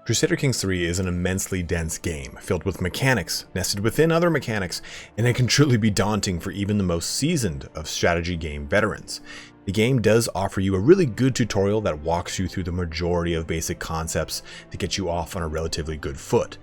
Crusader Kings 3 is an immensely dense game, filled with mechanics, nested within other mechanics, and it can truly be daunting for even the most seasoned of strategy game veterans. The game does offer you a really good tutorial that walks you through the majority of basic concepts to get you off on a relatively good foot.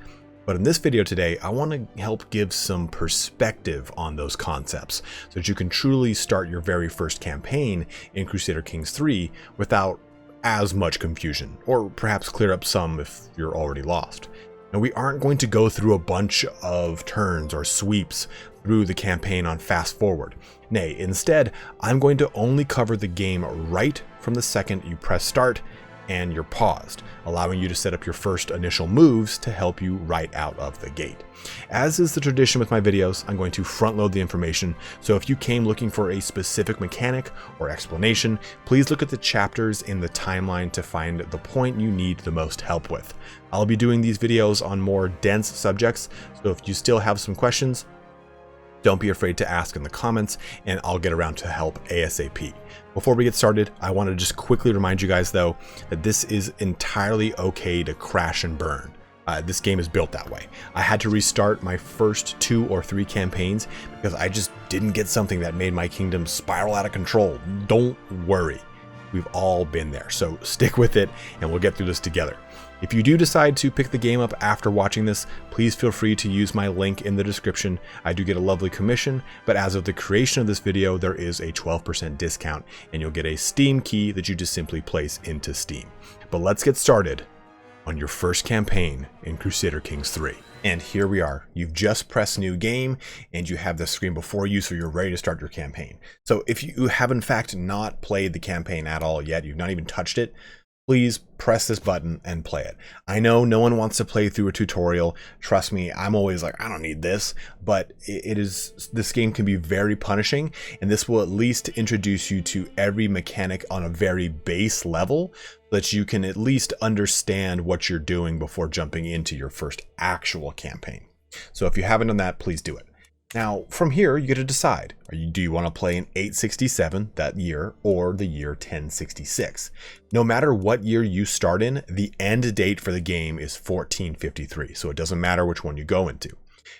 But in this video today, I want to help give some perspective on those concepts so that you can truly start your very first campaign in Crusader Kings 3 without as much confusion, or perhaps clear up some if you're already lost. Now, we aren't going to go through a bunch of turns or sweeps through the campaign on fast forward. Nay, instead, I'm going to only cover the game right from the second you press start and you're paused, allowing you to set up your first initial moves to help you right out of the gate. As is the tradition with my videos, I'm going to front load the information, so if you came looking for a specific mechanic or explanation, please look at the chapters in the timeline to find the point you need the most help with. I'll be doing these videos on more dense subjects, so if you still have some questions, don't be afraid to ask in the comments, and I'll get around to help ASAP. Before we get started, I want to just quickly remind you guys, though, that this is entirely okay to crash and burn. This game is built that way. I had to restart my first 2 or 3 campaigns because I just didn't get something that made my kingdom spiral out of control. Don't worry. We've all been there, so stick with it and we'll get through this together. If you do decide to pick the game up after watching this, please feel free to use my link in the description. I do get a lovely commission, but as of the creation of this video, there is a 12% discount and you'll get a Steam key that you just simply place into Steam. But let's get started on your first campaign in Crusader Kings 3. And here we are. You've just pressed new game and you have the screen before you, so you're ready to start your campaign. So if you have in fact not played the campaign at all yet, you've not even touched it, please press this button and play it. I know no one wants to play through a tutorial. Trust me, I'm always like, I don't need this, but this game can be very punishing, and this will at least introduce you to every mechanic on a very base level so that you can at least understand what you're doing before jumping into your first actual campaign. So if you haven't done that, please do it. Now, from here, you get to decide. Do you want to play in 867, that year, or the year 1066? No matter what year you start in, the end date for the game is 1453, so it doesn't matter which one you go into.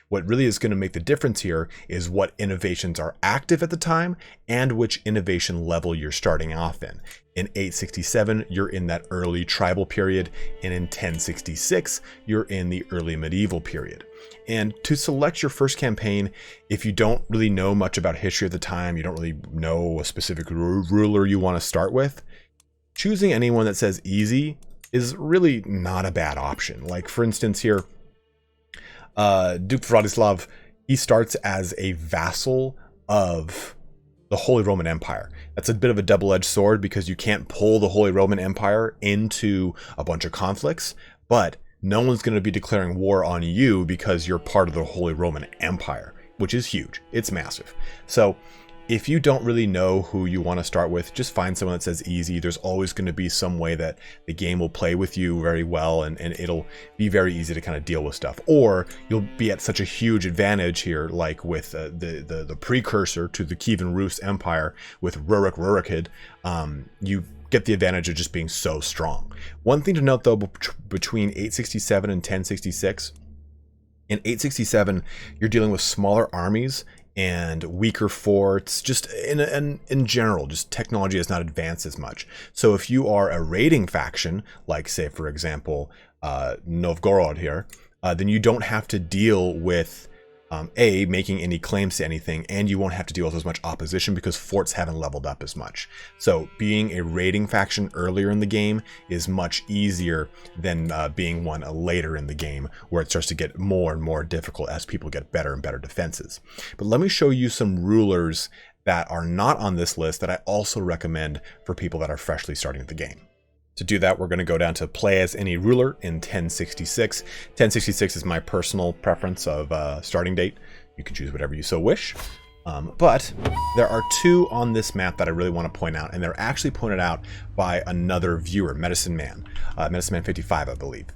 What really is going to make the difference here is what innovations are active at the time and which innovation level you're starting off in. In 867, you're in that early tribal period, and in 1066, you're in the early medieval period. And to select your first campaign, if you don't really know much about history at the time, you don't really know a specific ruler you want to start with, choosing anyone that says easy is really not a bad option. Like, for instance, here, Duke Vladislav, he starts as a vassal of the Holy Roman Empire. That's a bit of a double-edged sword because you can't pull the Holy Roman Empire into a bunch of conflicts, but no one's going to be declaring war on you because you're part of the Holy Roman Empire, which is huge. It's massive. So if you don't really know who you want to start with, just find someone that says easy. There's always going to be some way that the game will play with you very well, and it'll be very easy to kind of deal with stuff. Or you'll be at such a huge advantage here, like with the precursor to the Kievan Rus Empire with Rurikid. You get the advantage of just being so strong. One thing to note, though, between 867 and 1066, in 867, you're dealing with smaller armies and weaker forts. Just in general, just technology has not advanced as much. So if you are a raiding faction, like say for example Novgorod here, then you don't have to deal with making any claims to anything, and you won't have to deal with as much opposition because forts haven't leveled up as much. So being a raiding faction earlier in the game is much easier than being one later in the game, where it starts to get more and more difficult as people get better and better defenses. But let me show you some rulers that are not on this list that I also recommend for people that are freshly starting the game. To do that, we're going to go down to play as any ruler in 1066. 1066 is my personal preference of starting date. You can choose whatever you so wish. But there are 2 on this map that I really want to point out, and they're actually pointed out by another viewer, Medicine Man 55, I believe.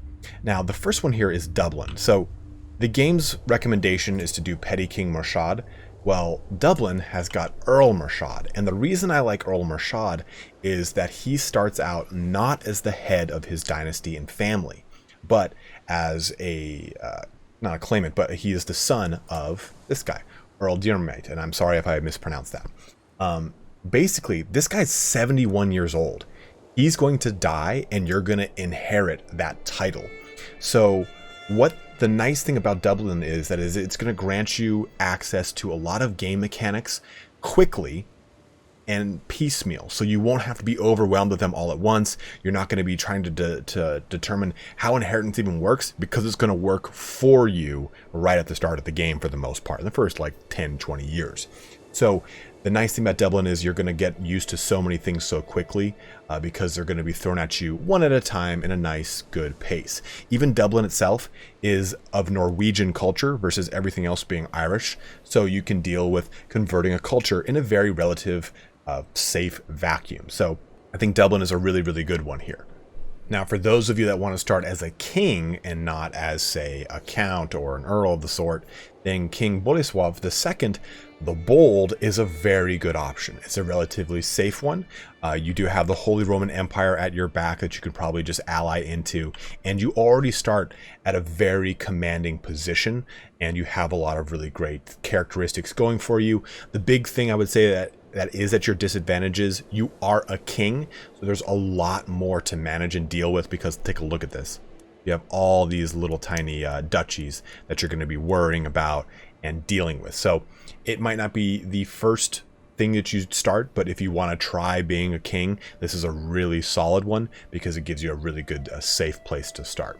Now, the first one here is Dublin. So the game's recommendation is to do Petty King Murshad. Well, Dublin has got Earl Murshad, and the reason I like Earl Murshad is that he starts out not as the head of his dynasty and family, but as a, not a claimant, but he is the son of this guy, Earl Dyrmate, and I'm sorry if I mispronounced that. Basically, this guy's 71 years old. He's going to die, and you're going to inherit that title. So what the nice thing about Dublin is that it's going to grant you access to a lot of game mechanics quickly and piecemeal, so you won't have to be overwhelmed with them all at once. You're not going to be trying to determine how inheritance even works, because it's going to work for you right at the start of the game for the most part, in the first like 10-20 years. So the nice thing about Dublin is you're going to get used to so many things so quickly, because they're going to be thrown at you one at a time in a nice, good pace. Even Dublin itself is of Norwegian culture versus everything else being Irish, so you can deal with converting a culture in a very relative, safe vacuum. So I think Dublin is a really, really good one here. Now, for those of you that want to start as a king and not as, say, a count or an earl of the sort, then King Bolesław II, the Bold, is a very good option. It's a relatively safe one. You do have the Holy Roman Empire at your back that you could probably just ally into, and you already start at a very commanding position, and you have a lot of really great characteristics going for you. The big thing I would say that is at your disadvantages, you are a king, so there's a lot more to manage and deal with, because take a look at this. You have all these little tiny duchies that you're going to be worrying about and dealing with. So it might not be the first thing that you start, but if you want to try being a king, this is a really solid one, because it gives you a really good safe place to start.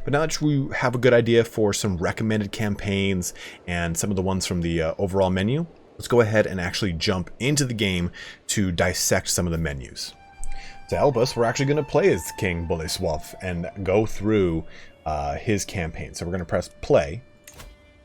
But now that we have a good idea for some recommended campaigns and some of the ones from the overall menu, let's go ahead and actually jump into the game to dissect some of the menus. To help us, we're actually going to play as King Bolesław and go through his campaign. So we're going to press play,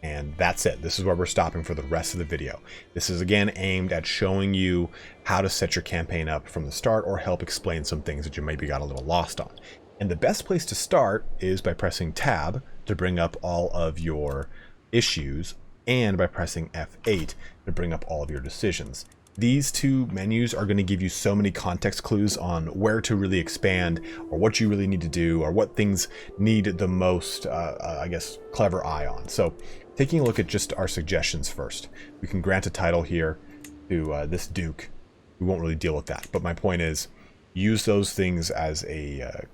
and that's it. This is where we're stopping for the rest of the video. This is again aimed at showing you how to set your campaign up from the start, or help explain some things that you maybe got a little lost on. And the best place to start is by pressing tab to bring up all of your issues, and by pressing F8 to bring up all of your decisions. These two menus are going to give you so many context clues on where to really expand, or what you really need to do, or what things need the most, I guess, clever eye on. So taking a look at just our suggestions first, we can grant a title here to this Duke. We won't really deal with that, but my point is, use those things as a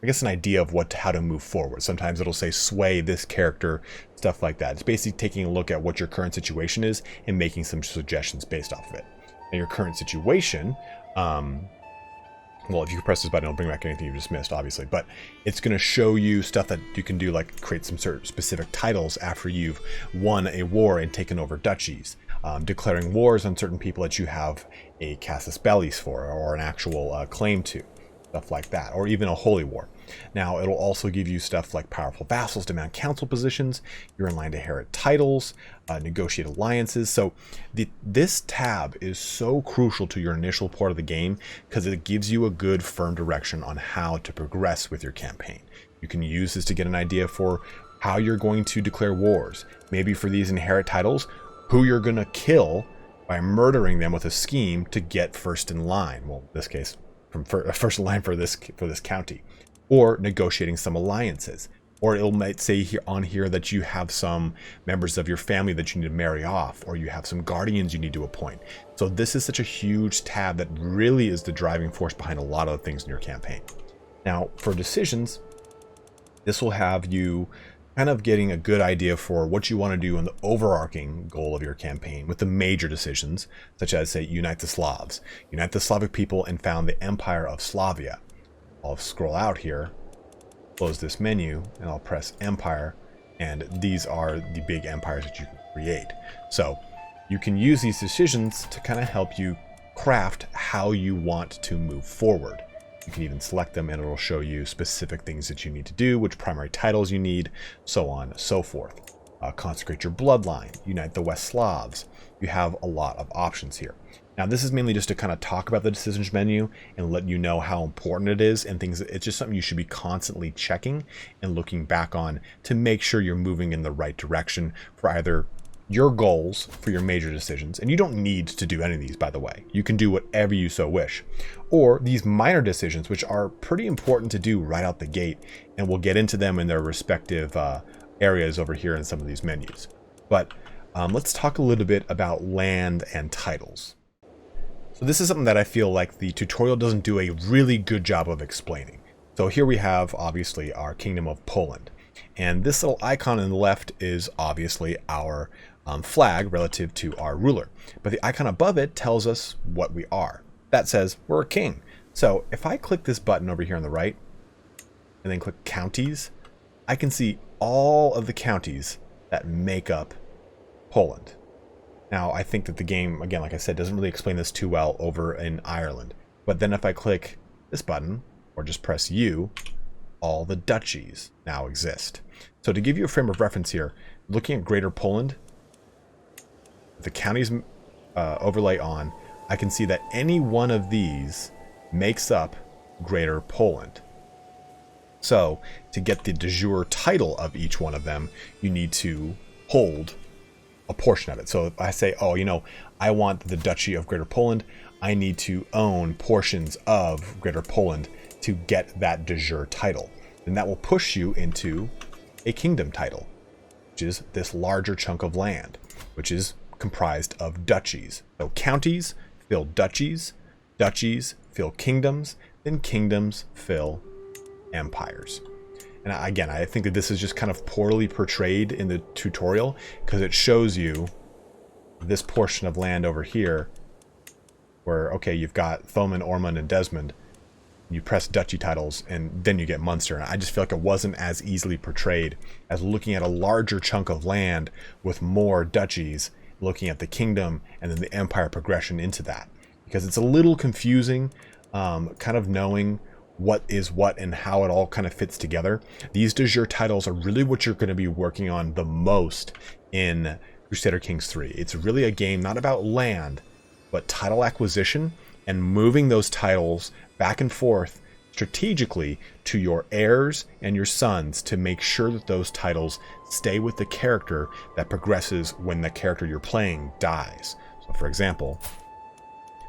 I guess an idea of how to move forward. Sometimes it'll say sway this character, stuff like that. It's basically taking a look at what your current situation is and making some suggestions based off of it. Now, your current situation, well, if you press this button, it'll bring back anything you just missed, obviously, but it's going to show you stuff that you can do, like create some certain specific titles after you've won a war and taken over duchies, declaring wars on certain people that you have a casus belli for, or an actual claim to. Stuff like that, or even a holy war. Now, it'll also give you stuff like powerful vassals demand council positions, you're in line to inherit titles, negotiate alliances. So this tab is so crucial to your initial part of the game, because it gives you a good firm direction on how to progress with your campaign. You can use this to get an idea for how you're going to declare wars, maybe for these inherit titles, who you're going to kill by murdering them with a scheme to get first in line. Well, in this case, from first line for this county, or negotiating some alliances, or it might say here on here that you have some members of your family that you need to marry off, or you have some guardians you need to appoint. So this is such a huge tab that really is the driving force behind a lot of the things in your campaign. Now, for decisions, this will have you kind of getting a good idea for what you want to do in the overarching goal of your campaign, with the major decisions, such as, say, unite the Slavs, unite the Slavic people and found the Empire of Slavia. I'll scroll out here, close this menu, and I'll press Empire, and these are the big empires that you can create. So you can use these decisions to kind of help you craft how you want to move forward. You can even select them, and it'll show you specific things that you need to do, which primary titles you need, so on and so forth. Consecrate your bloodline, unite the West Slavs. You have a lot of options here. Now, this is mainly just to kind of talk about the decisions menu and let you know how important it is, and things. It's just something you should be constantly checking and looking back on to make sure you're moving in the right direction for either your goals for your major decisions, and you don't need to do any of these, by the way. You can do whatever you so wish. Or these minor decisions, which are pretty important to do right out the gate, and we'll get into them in their respective areas over here in some of these menus. But let's talk a little bit about land and titles. So this is something that I feel like the tutorial doesn't do a really good job of explaining. So here we have, obviously, our Kingdom of Poland. And this little icon on the left is obviously our flag relative to our ruler. But the icon above it tells us what we are. That says we're a king. So if I click this button over here on the right, and then click counties, I can see all of the counties that make up Poland. Now, I think that the game, again, like I said, doesn't really explain this too well over in Ireland. But then if I click this button, or just press U, all the duchies now exist. So to give you a frame of reference here, looking at Greater Poland, the counties overlay on, I can see that any one of these makes up Greater Poland. So to get the de jure title of each one of them, you need to hold a portion of it. So if I say, oh, you know, I want the Duchy of Greater Poland, I need to own portions of Greater Poland to get that de jure title. And that will push you into a kingdom title, which is this larger chunk of land, which is comprised of duchies. So counties fill duchies, duchies fill kingdoms, then kingdoms fill empires. And again, I think that this is just kind of poorly portrayed in the tutorial because it shows you this portion of land over here where, okay, you've got Thomond, Ormond, and Desmond. You press duchy titles and then you get Munster. And I just feel like it wasn't as easily portrayed as looking at a larger chunk of land with more duchies, looking at the kingdom and then the empire progression into that. Because it's a little confusing, kind of knowing what is what and how it all kind of fits together. These de jure titles are really what you're going to be working on the most in Crusader Kings 3. It's really a game not about land, but title acquisition and moving those titles back and forth strategically to your heirs and your sons to make sure that those titles stay with the character that progresses when the character you're playing dies. So for example,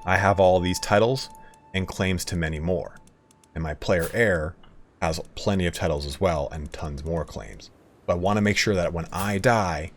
I have all these titles and claims to many more. And my player heir has plenty of titles as well and tons more claims. But I want to make sure that when I die,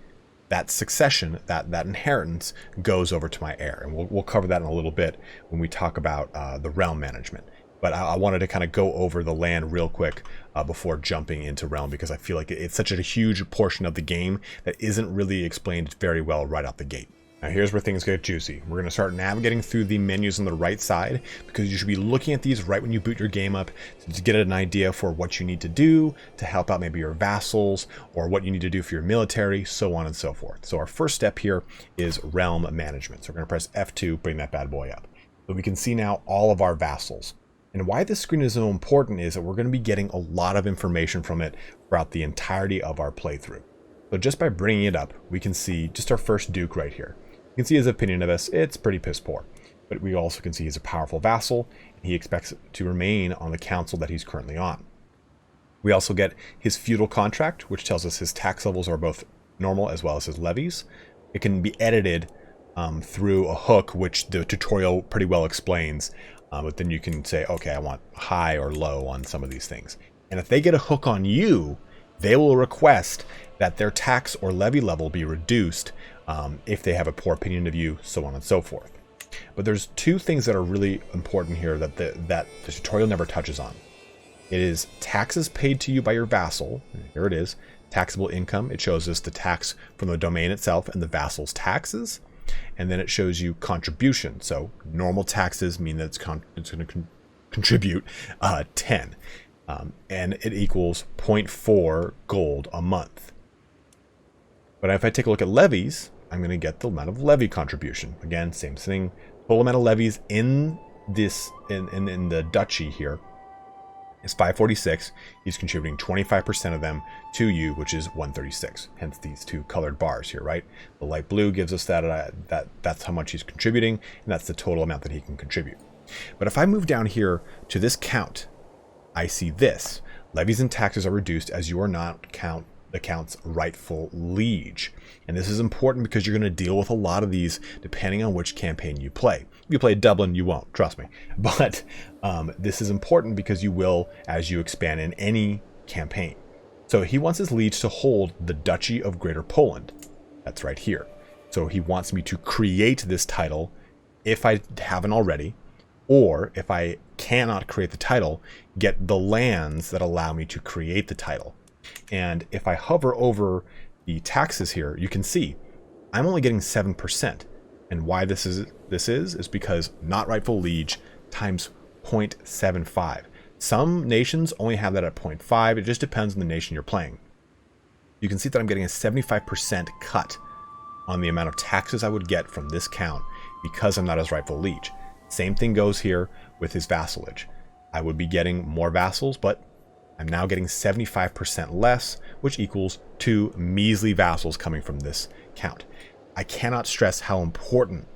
that succession, that inheritance goes over to my heir. And we'll cover that in a little bit when we talk about the realm management. But I wanted to kind of go over the land real quick before jumping into realm because I feel like it's such a huge portion of the game that isn't really explained very well right out the gate. Now here's where things get juicy. We're going to start navigating through the menus on the right side because you should be looking at these right when you boot your game up to get an idea for what you need to do to help out maybe your vassals or what you need to do for your military, so on and so forth. So our first step here is realm management. So we're going to press F2, bring that bad boy up. So we can see now all of our vassals. And why this screen is so important is that we're going to be getting a lot of information from it throughout the entirety of our playthrough. So just by bringing it up, we can see just our first duke right here. You can see his opinion of us, it's pretty piss poor. But we also can see he's a powerful vassal, and he expects to remain on the council that he's currently on. We also get his feudal contract, which tells us his tax levels are both normal as well as his levies. It can be edited through a hook, which the tutorial pretty well explains. But then you can say, okay, I want high or low on some of these things. And if they get a hook on you, they will request that their tax or levy level be reduced if they have a poor opinion of you, so on and so forth. But there's two things that are really important here that the tutorial never touches on. It is taxes paid to you by your vassal. Here it is. Taxable income. It shows us the tax from the domain itself and the vassal's taxes. And then it shows you contribution. So normal taxes mean that it's going to contribute 10. And it equals 0.4 gold a month. But if I take a look at levies, I'm going to get the amount of levy contribution. Again, same thing. Total amount of levies in this in the duchy here is 546. He's contributing 25% of them to you, which is 136. Hence these two colored bars here, right? The light blue gives us that's how much he's contributing, and that's the total amount that he can contribute. But if I move down here to this count, I see this. Levies and taxes are reduced as you are not the count's rightful liege. And this is important because you're going to deal with a lot of these depending on which campaign you play. If you play Dublin, you won't, trust me. But this is important because you will as you expand in any campaign. So he wants his liege to hold the Duchy of Greater Poland. That's right here. So he wants me to create this title if I haven't already, or if I cannot create the title, get the lands that allow me to create the title. And if I hover over the taxes here, you can see I'm only getting 7%. And why this is because not rightful liege times 0.75. Some nations only have that at 0.5. It just depends on the nation you're playing. You can see that I'm getting a 75% cut on the amount of taxes I would get from this count because I'm not his rightful liege. Same thing goes here with his vassalage. I would be getting more vassals, but I'm now getting 75% less, which equals 2 measly vassals coming from this count. I cannot stress how important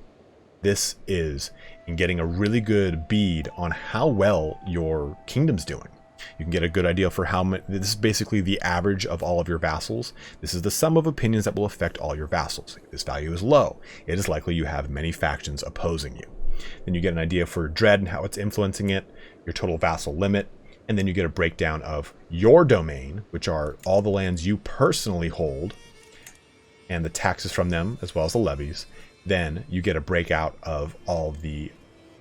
this is in getting a really good bead on how well your kingdom's doing. You can get a good idea for how much. This is basically the average of all of your vassals. This is the sum of opinions that will affect all your vassals. If this value is low, it is likely you have many factions opposing you. Then you get an idea for dread and how it's influencing it, your total vassal limit, and then you get a breakdown of your domain, which are all the lands you personally hold, and the taxes from them, as well as the levies. Then you get a breakout of all the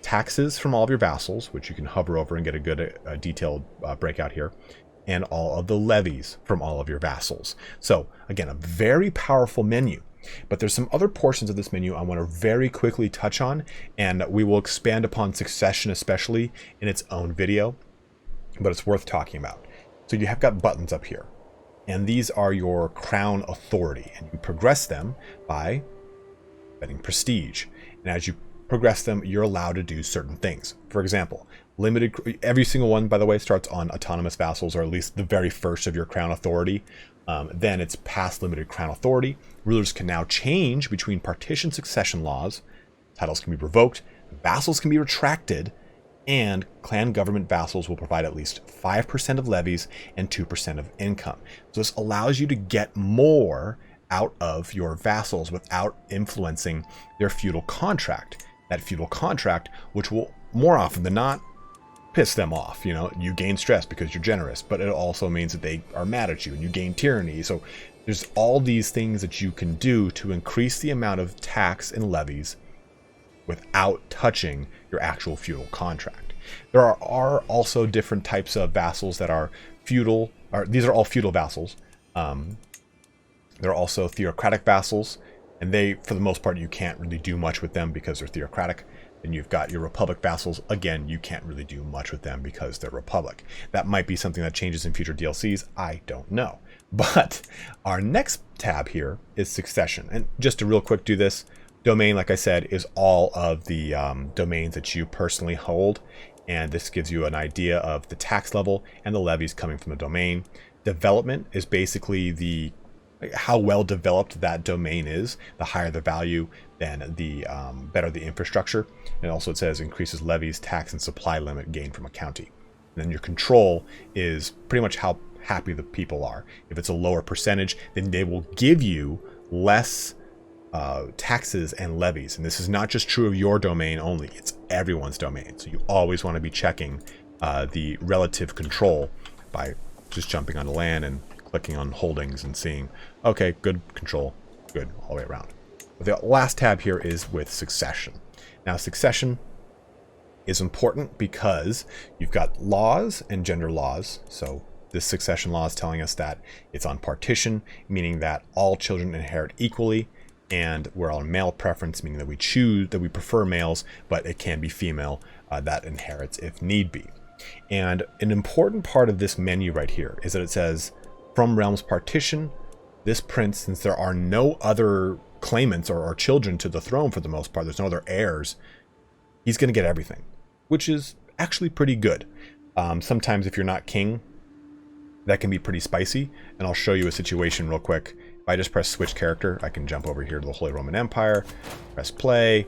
taxes from all of your vassals, which you can hover over and get a good detailed breakout here, and all of the levies from all of your vassals. So again, a very powerful menu. But there's some other portions of this menu I want to very quickly touch on, and we will expand upon succession especially in its own video, but it's worth talking about. So you have got buttons up here, and these are your crown authority, and you progress them by getting prestige. And as you progress them, you're allowed to do certain things. For example, every single one, by the way, starts on autonomous vassals, or at least the very first of your crown authority. Then it's past limited crown authority. Rulers can now change between partition succession laws. Titles can be revoked, vassals can be retracted, and clan government vassals will provide at least 5% of levies and 2% of income. So this allows you to get more out of your vassals without influencing their feudal contract. That feudal contract, which will more often than not piss them off. You know, you gain stress because you're generous, but it also means that they are mad at you and you gain tyranny. So there's all these things that you can do to increase the amount of tax and levies without touching your actual feudal contract. There are also different types of vassals that are feudal, or these are all feudal vassals. There are also theocratic vassals, and they, for the most part, you can't really do much with them because they're theocratic. Then you've got your republic vassals. Again, you can't really do much with them because they're republic. That might be something that changes in future DLCs. I don't know. But our next tab here is succession. And just to real quick do this, domain, like I said, is all of the domains that you personally hold. And this gives you an idea of the tax level and the levies coming from the domain. Development is basically how well developed that domain is. The higher the value, then the better the infrastructure. And also it says increases levies, tax, and supply limit gained from a county. And then your control is pretty much how happy the people are. If it's a lower percentage, then they will give you less taxes and levies. And this is not just true of your domain only, it's everyone's domain. So you always want to be checking the relative control by just jumping onto land and clicking on holdings and seeing, okay, good control, good all the way around. But the last tab here is with succession. Now succession is important because you've got laws and gender laws. So this succession law is telling us that it's on partition, meaning that all children inherit equally, and we're on male preference, meaning that we prefer males, but it can be female that inherits if need be. And an important part of this menu right here is that it says from realms partition, this prince, since there are no other claimants or children to the throne for the most part, there's no other heirs, he's going to get everything, which is actually pretty good. Sometimes if you're not king, that can be pretty spicy, and I'll show you a situation real quick. If I just press switch character, I can jump over here to the Holy Roman Empire, press play,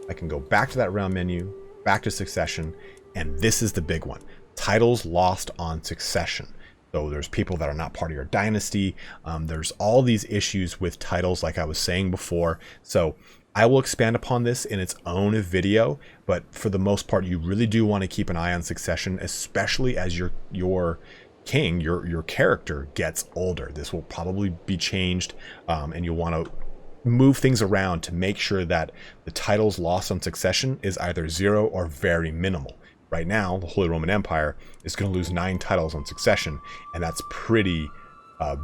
I can go back to that realm menu, back to succession, and this is the big one. Titles lost on succession. So there's people that are not part of your dynasty. There's all these issues with titles, like I was saying before. So I will expand upon this in its own video, but for the most part, you really do want to keep an eye on succession, especially as your king, your character gets older. This will probably be changed, and you'll want to move things around to make sure that the titles lost on succession is either 0 or very minimal. Right now, the Holy Roman Empire is going to lose 9 titles on succession, and that's pretty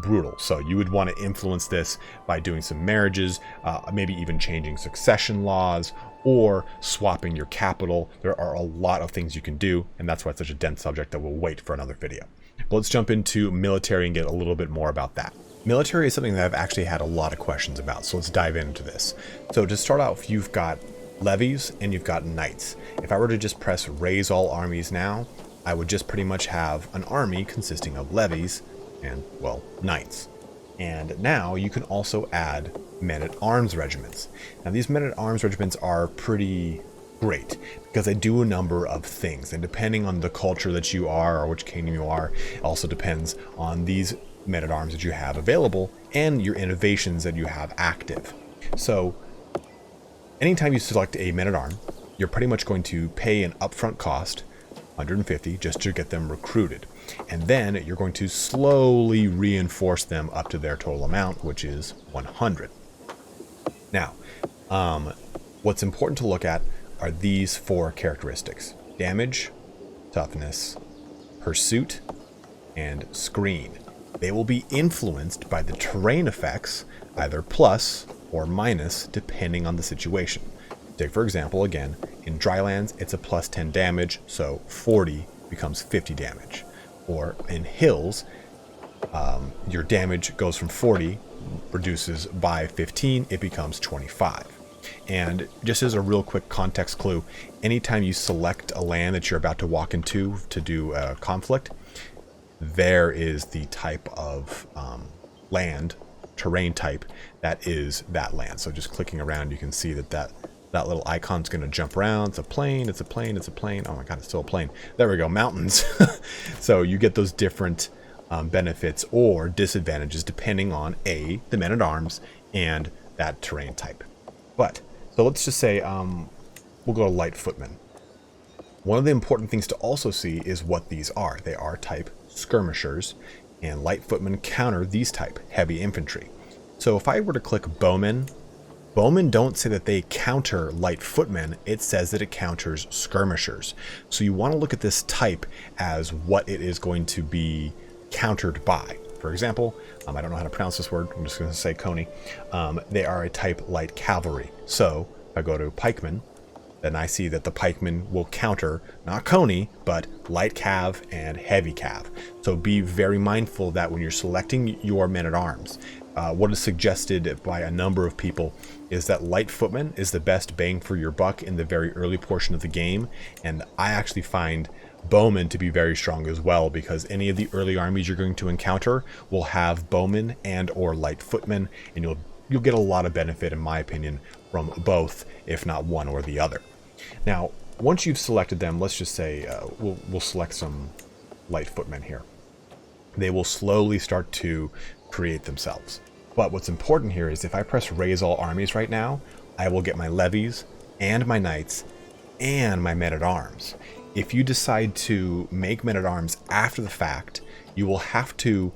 brutal. So you would want to influence this by doing some marriages, maybe even changing succession laws, or swapping your capital. There are a lot of things you can do, and that's why it's such a dense subject that we'll wait for another video. But let's jump into military and get a little bit more about that. Military is something that I've actually had a lot of questions about, so let's dive into this. So to start out, you've got levies and you've got knights. If I were to just press raise all armies now, I would just pretty much have an army consisting of levies and, well, knights. And now you can also add men-at-arms regiments. Now these men-at-arms regiments are pretty great because they do a number of things, and depending on the culture that you are or which kingdom you are, it also depends on these men-at-arms that you have available and your innovations that you have active. So anytime you select a men-at-arm, you're pretty much going to pay an upfront cost, 150, just to get them recruited. And then you're going to slowly reinforce them up to their total amount, which is 100. Now, what's important to look at are these 4 characteristics: damage, toughness, pursuit, and screen. They will be influenced by the terrain effects, either plus or minus, depending on the situation. Take, for example, again, in drylands, it's a plus 10 damage, so 40 becomes 50 damage. Or in hills, your damage goes from 40, reduces by 15, it becomes 25. And just as a real quick context clue, anytime you select a land that you're about to walk into to do a conflict, there is the type of land, terrain type, that is that land. So just clicking around, you can see that little icon's going to jump around. It's a plane, it's a plane, it's a plane. Oh my god, it's still a plane. There we go, mountains. So you get those different benefits or disadvantages depending on the men-at-arms and that terrain type. But, so let's just say we'll go to light footmen. One of the important things to also see is what these are. They are type skirmishers, and light footmen counter these type heavy infantry. So if I were to click bowmen don't say that they counter light footmen, it says that it counters skirmishers. So you want to look at this type as what it is going to be countered by. For example, I don't know how to pronounce this word, I'm just going to say coney. They are a type light cavalry. So if I go to pikemen, then I see that the pikemen will counter not coney, but light cav and heavy cav. So be very mindful that when you're selecting your men-at-arms, what is suggested by a number of people is that light footman is the best bang for your buck in the very early portion of the game, and I actually find bowmen to be very strong as well, because any of the early armies you're going to encounter will have bowmen and or light footmen, and you'll get a lot of benefit, in my opinion, from both, if not one or the other. Now, once you've selected them, let's just say we'll select some light footmen here. They will slowly start to create themselves. But what's important here is if I press raise all armies right now, I will get my levies and my knights and my men-at-arms. If you decide to make men-at-arms after the fact, you will have to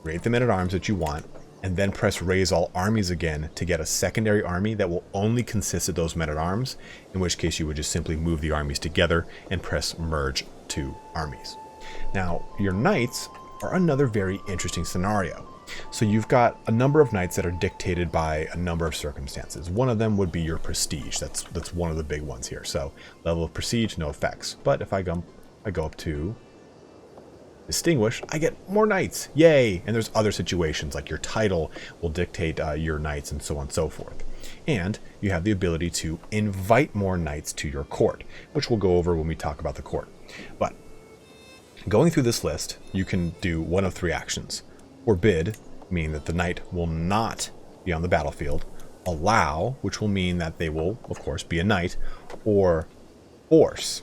create the men-at-arms that you want and then press raise all armies again to get a secondary army that will only consist of those men-at-arms, in which case you would just simply move the armies together and press merge two armies. Now, your knights are another very interesting scenario. So you've got a number of knights that are dictated by a number of circumstances. One of them would be your prestige. That's one of the big ones here. So level of prestige, no effects. But if I go up to distinguish, I get more knights. Yay! And there's other situations like your title will dictate your knights and so on and so forth. And you have the ability to invite more knights to your court, which we'll go over when we talk about the court. But going through this list, you can do one of three actions. Forbid, meaning that the knight will not be on the battlefield. Allow, which will mean that they will, of course, be a knight. Or force.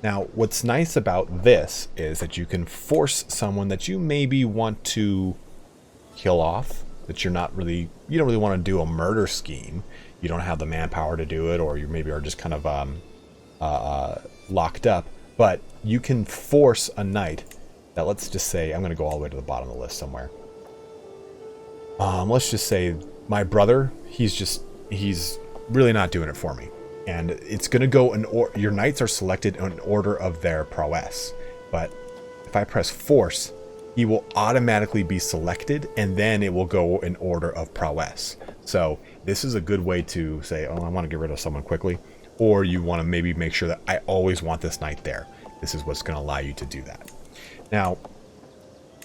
Now, what's nice about this is that you can force someone that you maybe want to kill off, that you don't really want to do a murder scheme. You don't have the manpower to do it, or you maybe are just kind of locked up. But you can force a knight that, let's just say, I'm going to go all the way to the bottom of the list somewhere. Let's just say my brother, he's really not doing it for me. And it's going to go your knights are selected in order of their prowess. But if I press force, he will automatically be selected, and then it will go in order of prowess. So this is a good way to say, oh, I want to get rid of someone quickly. Or you want to maybe make sure that I always want this knight there. This is what's going to allow you to do that. Now,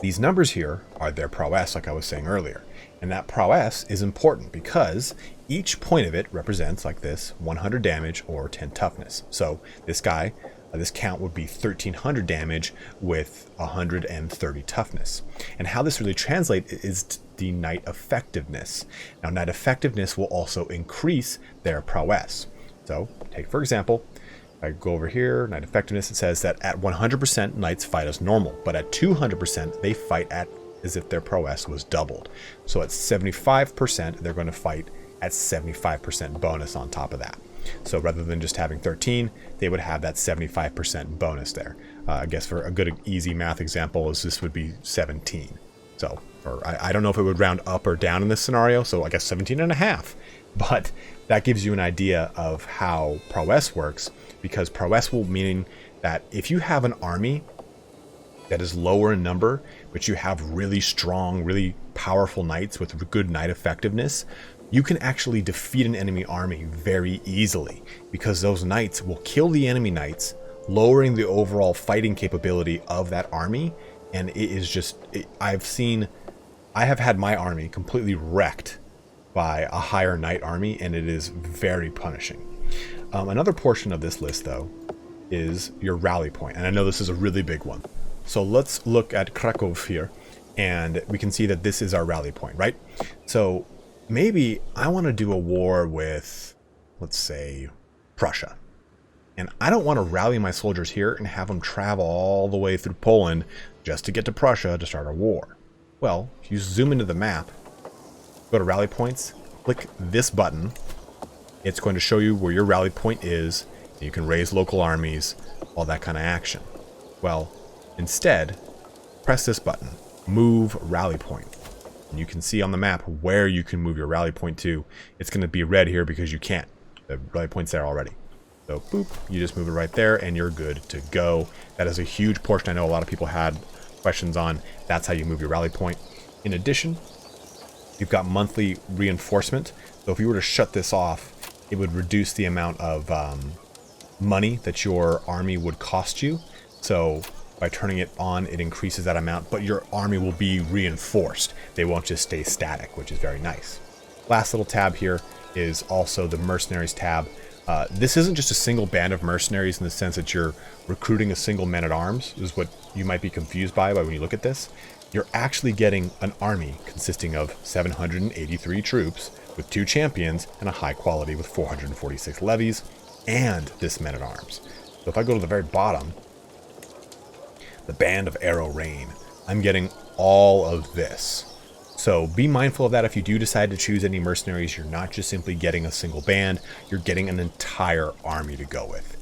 these numbers here are their prowess, like I was saying earlier. And that prowess is important because each point of it represents, like this, 100 damage or 10 toughness. So this guy, this count would be 1300 damage with 130 toughness. And how this really translates is the knight effectiveness. Now, knight effectiveness will also increase their prowess. So take, for example, I go over here, knight effectiveness, it says that at 100% knights fight as normal, but at 200% they fight as if their prowess was doubled. So at 75%, they're going to fight at 75% bonus on top of that. So rather than just having 13, they would have that 75% bonus there. I guess for a good easy math example is this would be 17. So I don't know if it would round up or down in this scenario, so I guess 17 and a half. But that gives you an idea of how prowess works, because prowess will mean that if you have an army that is lower in number, but you have really strong, really powerful knights with good knight effectiveness, you can actually defeat an enemy army very easily, because those knights will kill the enemy knights, lowering the overall fighting capability of that army. And it is just, I have had my army completely wrecked by a higher knight army, and it is very punishing. Another portion of this list, though, is your rally point, and I know this is a really big one. So let's look at Krakow here, and we can see that this is our rally point, right? So maybe I want to do a war with, let's say, Prussia. And I don't want to rally my soldiers here and have them travel all the way through Poland just to get to Prussia to start a war. Well, if you zoom into the map, go to rally points, click this button, it's going to show you where your rally point is. You can raise local armies, all that kind of action. Well, instead, press this button, move rally point. And you can see on the map where you can move your rally point to. It's going to be red here because you can't. The rally point's there already. So boop, you just move it right there and you're good to go. That is a huge portion I know a lot of people had questions on. That's how you move your rally point. In addition, you've got monthly reinforcement. So if you were to shut this off, it would reduce the amount of money that your army would cost you. So by turning it on, it increases that amount, but your army will be reinforced. They won't just stay static, which is very nice. Last little tab here is also the mercenaries tab. This isn't just a single band of mercenaries in the sense that you're recruiting a single man-at-arms, is what you might be confused by when you look at this. You're actually getting an army consisting of 783 troops with 2 champions and a high quality with 446 levies and this men-at-arms. So if I go to the very bottom, the Band of Arrow Rain, I'm getting all of this. So be mindful of that. If you do decide to choose any mercenaries, you're not just simply getting a single band, you're getting an entire army to go with.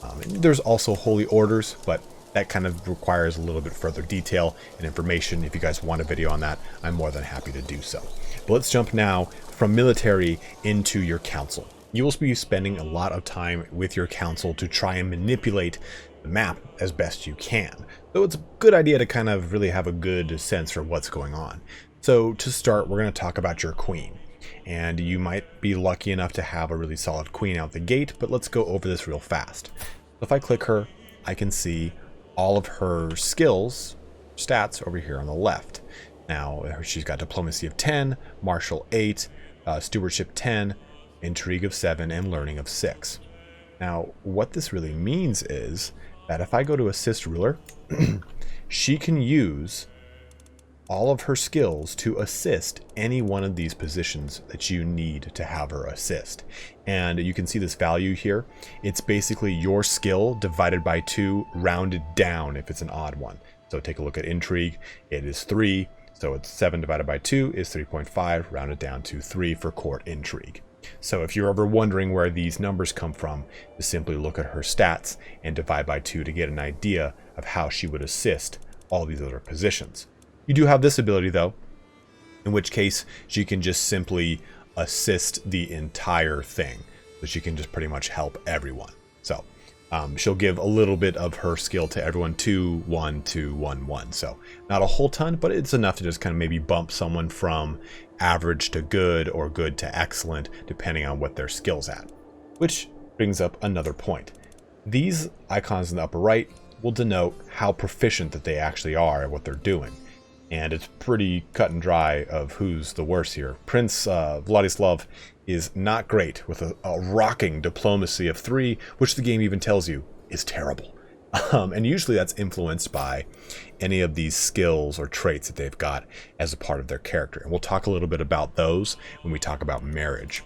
And there's also holy orders, but that kind of requires a little bit further detail and information. If you guys want a video on that, I'm more than happy to do so. But let's jump now from military into your council. You will be spending a lot of time with your council to try and manipulate the map as best you can. So it's a good idea to kind of really have a good sense for what's going on. So to start, we're going to talk about your queen. And you might be lucky enough to have a really solid queen out the gate, but let's go over this real fast. If I click her, I can see all of her skills, stats over here on the left. Now, she's got diplomacy of 10, martial 8, stewardship 10, intrigue of 7, and learning of 6. Now, what this really means is that if I go to assist ruler, she can use all of her skills to assist any one of these positions that you need to have her assist. And you can see this value here. It's basically your skill divided by 2, rounded down if it's an odd one. So take a look at Intrigue. It is 3. So it's 7 divided by 2 is 3.5, rounded down to 3 for Court Intrigue. So if you're ever wondering where these numbers come from, just simply look at her stats and divide by 2 to get an idea of how she would assist all these other positions. You do have this ability though, in which case she can just simply assist the entire thing. So she can just pretty much help everyone. So she'll give a little bit of her skill to everyone, 2, 1, 2, 1, 1. So not a whole ton, but it's enough to just kind of maybe bump someone from average to good or good to excellent, depending on what their skill's at. Which brings up another point. These icons in the upper right will denote how proficient that they actually are at what they're doing. And it's pretty cut and dry of who's the worst here. Prince Vladislav is not great with a rocking diplomacy of 3, which the game even tells you is terrible. And usually that's influenced by any of these skills or traits that they've got as a part of their character. And we'll talk a little bit about those when we talk about marriage.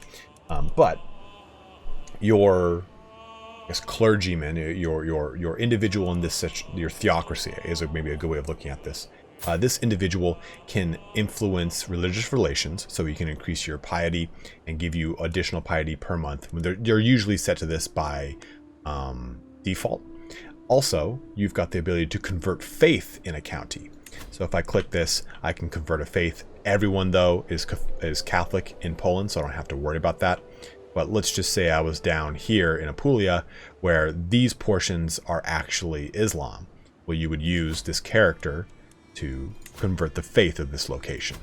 But your clergyman, your individual in this, your theocracy is maybe a good way of looking at this. This individual can influence religious relations, so you can increase your piety and give you additional piety per month. They're usually set to this by default. Also, you've got the ability to convert faith in a county. So if I click this, I can convert a faith. Everyone, though, is Catholic in Poland, so I don't have to worry about that. But let's just say I was down here in Apulia, where these portions are actually Islam. Well, you would use this character to convert the faith of this location.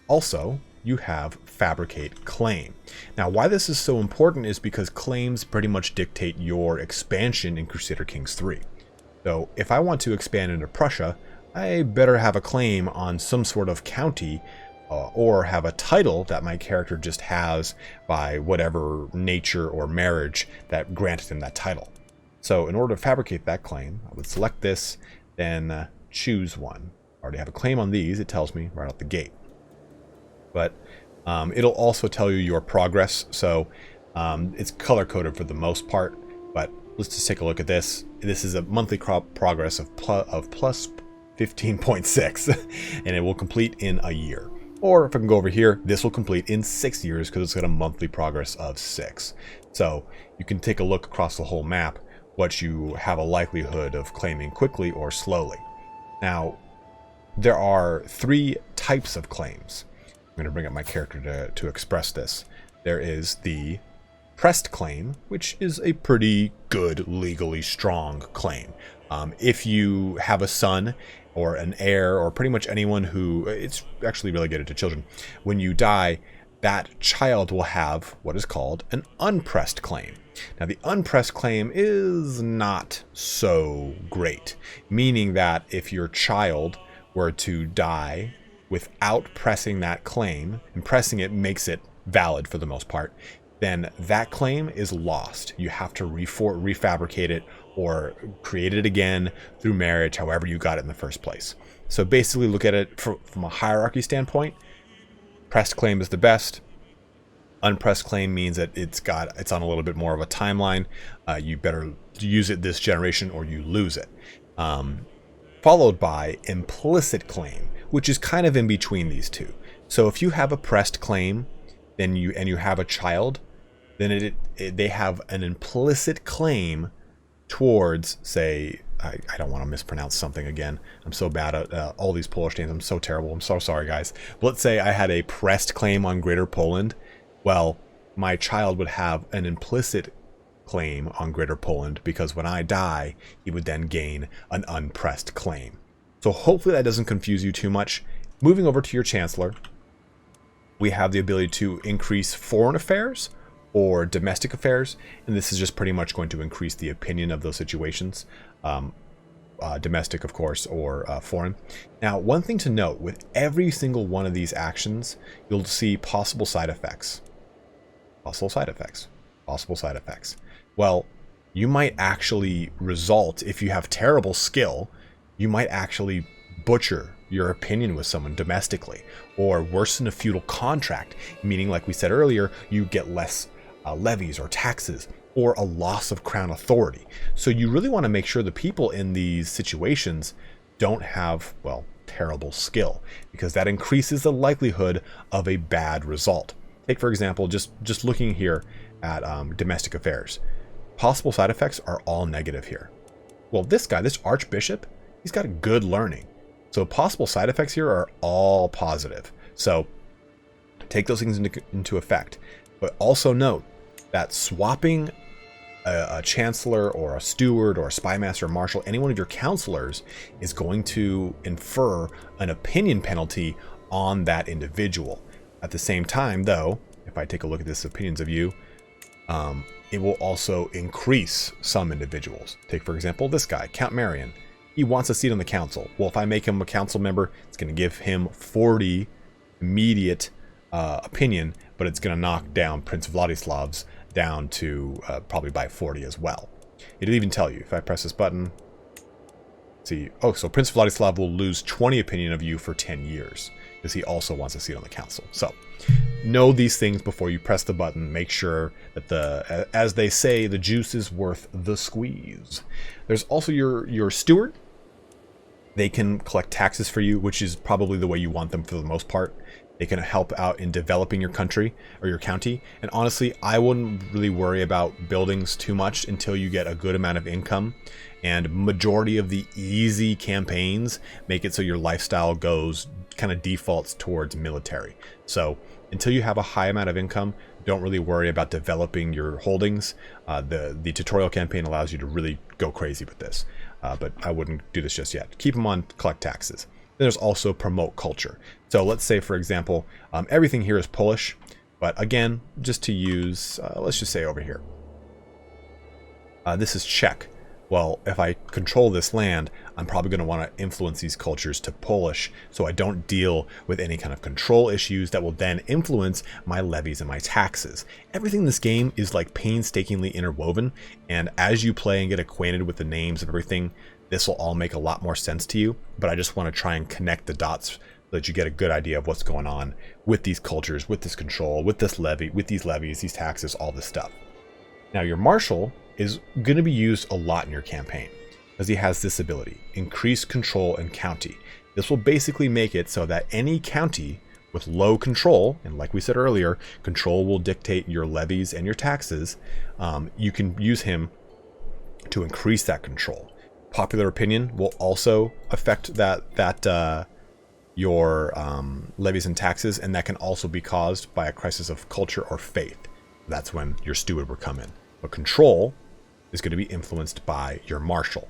Also, you have Fabricate Claim. Now, why this is so important is because claims pretty much dictate your expansion in Crusader Kings 3. So if I want to expand into Prussia, I better have a claim on some sort of county or have a title that my character just has by whatever nature or marriage that granted him that title. So in order to fabricate that claim, I would select this, then choose one. I already have a claim on these, it tells me right out the gate. But it'll also tell you your progress, so it's color-coded for the most part, but let's just take a look at this. This is a monthly progress of plus 15.6, and it will complete in a year. Or if I can go over here, this will complete in 6 years because it's got a monthly progress of 6. So you can take a look across the whole map, what you have a likelihood of claiming quickly or slowly. Now, there are 3 types of claims. I'm going to bring up my character to express this. There is the pressed claim, which is a pretty good, legally strong claim. If you have a son or an heir or pretty much anyone who, it's actually relegated to children, when you die, that child will have what is called an unpressed claim. Now, the unpressed claim is not so great, meaning that if your child were to die without pressing that claim, and pressing it makes it valid for the most part, then that claim is lost. You have to refabricate it or create it again through marriage, however you got it in the first place. So basically look at it from a hierarchy standpoint. Pressed claim is the best. Unpressed claim means that it's on a little bit more of a timeline. You better use it this generation or you lose it. Followed by implicit claim, which is kind of in between these two. So if you have a pressed claim, then you have a child, then they have an implicit claim towards, say, I don't want to mispronounce something again. I'm so bad at all these Polish names. I'm so terrible. I'm so sorry, guys. But let's say I had a pressed claim on Greater Poland. Well, my child would have an implicit claim on Greater Poland because when I die, he would then gain an unpressed claim. So hopefully that doesn't confuse you too much. Moving over to your Chancellor, we have the ability to increase foreign affairs or domestic affairs, and this is just pretty much going to increase the opinion of those situations. Domestic, of course, or foreign. Now, one thing to note, with every single one of these actions, you'll see possible side effects. Possible side effects. Possible side effects. Well, you might actually result, if you have terrible skill, you might actually butcher your opinion with someone domestically, or worsen a feudal contract, meaning, like we said earlier, you get less levies or taxes, or a loss of crown authority. So you really want to make sure the people in these situations don't have, well, terrible skill, because that increases the likelihood of a bad result. Take, for example, just looking here at domestic affairs. Possible side effects are all negative here. Well, this guy, this archbishop, he's got good learning. So possible side effects here are all positive. So take those things into effect. But also note that swapping a chancellor or a steward or a spymaster or marshal, any one of your counselors, is going to infer an opinion penalty on that individual. At the same time, though, if I take a look at this opinions of you, it will also increase some individuals. Take, for example, this guy, Count Marion. He wants a seat on the council. Well, if I make him a council member, it's going to give him 40 immediate opinion, but it's going to knock down Prince Vladislav's down to probably by 40 as well. It'll even tell you, if I press this button, see, oh, so Prince Vladislav will lose 20 opinion of you for 10 years, because he also wants a seat on the council. So know these things before you press the button. Make sure that as they say, the juice is worth the squeeze. There's also your steward. They can collect taxes for you, which is probably the way you want them for the most part. They can help out in developing your country or your county. And honestly, I wouldn't really worry about buildings too much until you get a good amount of income. And majority of the easy campaigns make it so your lifestyle goes kind of defaults towards military. So until you have a high amount of income, don't really worry about developing your holdings. The tutorial campaign allows you to really go crazy with this. But I wouldn't do this just yet. Keep them on collect taxes. Then there's also promote culture. So let's say, for example, everything here is Polish, but again, just to use, let's just say over here, this is Czech. Well, if I control this land, I'm probably going to want to influence these cultures to Polish, so I don't deal with any kind of control issues that will then influence my levies and my taxes. Everything in this game is like painstakingly interwoven, and as you play and get acquainted with the names of everything, this will all make a lot more sense to you. But I just want to try and connect the dots so that you get a good idea of what's going on with these cultures, with this control, with this levy, with these levies, these taxes, all this stuff. Now your marshal is going to be used a lot in your campaign because he has this ability, increase control and county. This will basically make it so that any county with low control, and like we said earlier, control will dictate your levies and your taxes, you can use him to increase that control. Popular opinion will also affect your levies and taxes, and that can also be caused by a crisis of culture or faith. That's when your steward will come in. But control is going to be influenced by your marshal.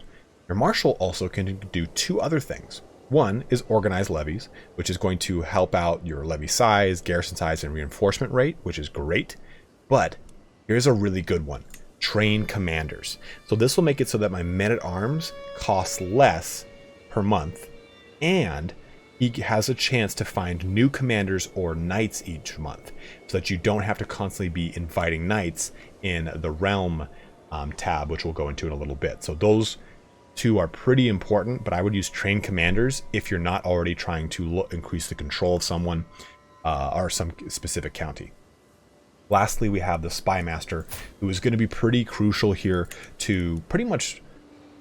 Your marshal also can do two other things. One is organize levies, which is going to help out your levy size, garrison size, and reinforcement rate, which is great. But here's a really good one. Train commanders. So this will make it so that my men-at-arms costs less per month, and he has a chance to find new commanders or knights each month, so that you don't have to constantly be inviting knights in the realm tab, which we'll go into in a little bit. So those two are pretty important, but I would use train commanders if you're not already trying to increase the control of someone or some specific county. Lastly, we have the spy master, who is going to be pretty crucial here to pretty much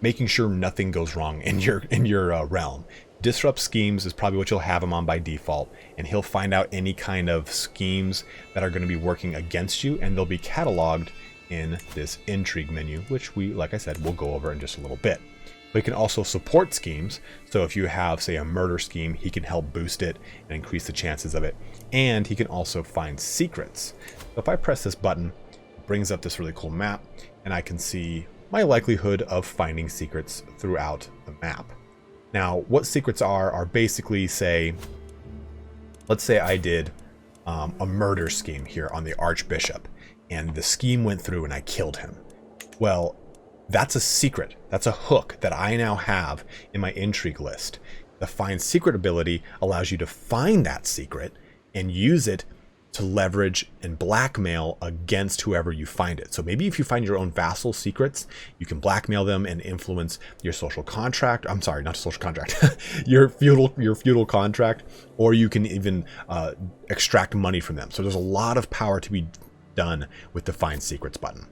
making sure nothing goes wrong in your realm. Disrupt schemes is probably what you'll have him on by default, and he'll find out any kind of schemes that are going to be working against you, and they'll be cataloged in this intrigue menu, which we, like I said, we'll go over in just a little bit. But he can also support schemes. So if you have, say, a murder scheme, he can help boost it and increase the chances of it. And he can also find secrets. So if I press this button, it brings up this really cool map, and I can see my likelihood of finding secrets throughout the map. Now, what secrets are basically, say, let's say I did a murder scheme here on the Archbishop, and the scheme went through and I killed him. Well, that's a secret. That's a hook that I now have in my intrigue list. The find secret ability allows you to find that secret and use it to leverage and blackmail against whoever you find it. So maybe if you find your own vassal secrets, you can blackmail them and influence your social contract. I'm sorry, not social contract, your feudal contract, or you can even extract money from them. So there's a lot of power to be done with the Find Secrets button.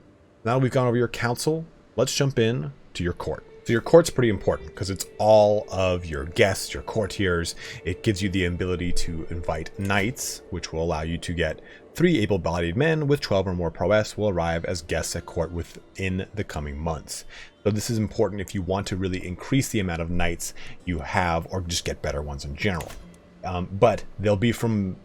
Now that we've gone over your council, let's jump in to your court. So your court's pretty important because it's all of your guests, your courtiers. It gives you the ability to invite knights, which will allow you to get 3 able-bodied men with 12 or more prowess will arrive as guests at court within the coming months. So this is important if you want to really increase the amount of knights you have or just get better ones in general. But they'll be from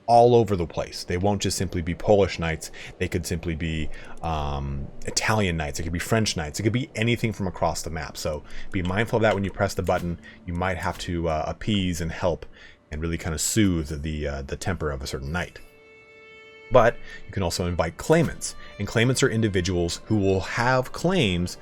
all over the place. They won't just simply be Polish knights. They could simply be Italian knights. It could be French knights. It could be anything from across the map. So be mindful of that when you press the button. You might have to appease and help and really kind of soothe the temper of a certain knight. But you can also invite claimants. And claimants are individuals who will have claims